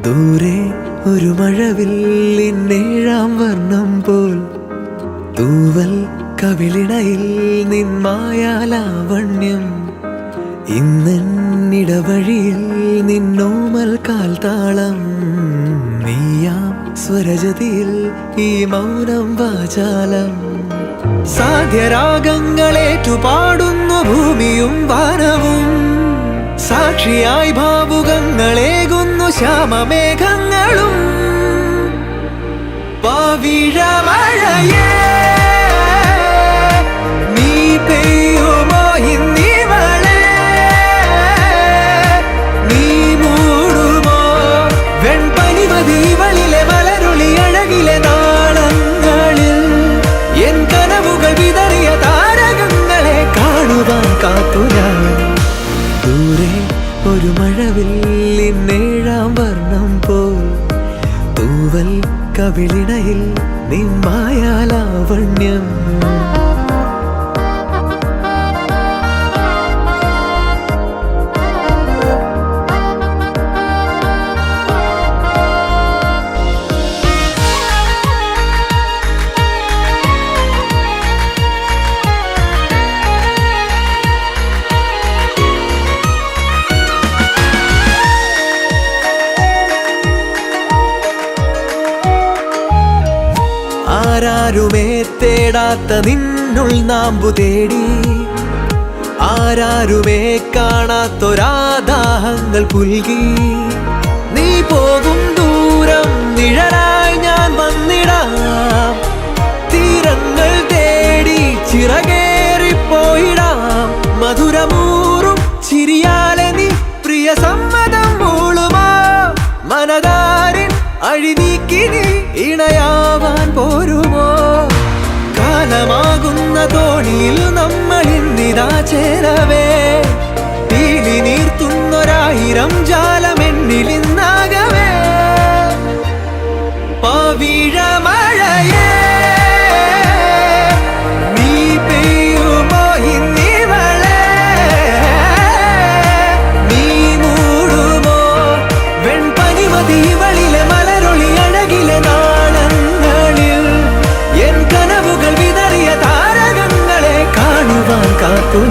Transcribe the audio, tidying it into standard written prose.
ദൂരെ ഒരു മഴവില്ലിന്നേഴാം വർണ്ണം പോൽ തൂവൽ കവിളിണയിൽ നിന്മായാലാവണ്യം ഇന്നിടവഴിയിൽ നിന്നോമൽ കാൽത്താളം നീയാം സ്വരജതിയിൽ ഈ മൗനം വാചാലം സാധ്യരാഗങ്ങളേറ്റുപാടുന്നു ഭൂമിയും വാനവും സാക്ഷിയായി ഭാവുകങ്ങളേകുന്നു ശ്യാമമേഘങ്ങളും പവിഴമഴയേ നീ പെയ്യുമോ ഇന്നിവളെ നീ മൂടുമോ വെൺപനിമതിവളിലെ മലരുളി അഴകിലെ നാളങ്ങളിൽ എൻ കനവുകൾ വിതറിയ താരകങ്ങളെ കാണുവാൻ കാത്തു ഞാൻ ദൂരെ ഒരു മഴവില്ലിന്നേഴാം വർണ്ണം പോൽ തൂവൽ കവിളിണയിൽ നിന്മായാലാവണ്യം ആരാരുമേ തേടാത്ത നിന്നുൾ നാമ്പു തേടി ആരാരുമേ കാണാത്തൊരാദാഹങ്ങൾ പുൽകി നീ പോകും ദൂരം നിഴലായി ഞാൻ വന്നിടാം തീരങ്ങൾ തേടി ചിറകേറിപ്പോയിടാം മധുരമൂറും ചിരിയാലെ നീ പ്രിയ സമ്മതം മൂളുമാ മനതാരിൻ അഴിനീക്കി നീ ഇണയാവാൻ പോരുമോ കാലമാകുന്ന തോണിയിൽ നമ്മൾ ഇന്നിതാ ചേരവേ പീലി നീർത്തുന്നൊരായിരം ജാലമെന്നിലിന്നാകവേ പവിഴമഴയേ നീ പെയ്യുമോ ഇന്നിവളെ നീ മൂടുമോ വെൺപനിമതിവളിലെ മലരൊളി അഴകിലെ നാളങ്ങളിൽ എൻ കനവുകൾ വിതറിയ താരകങ്ങളെ കാണുവാൻ കാത്തു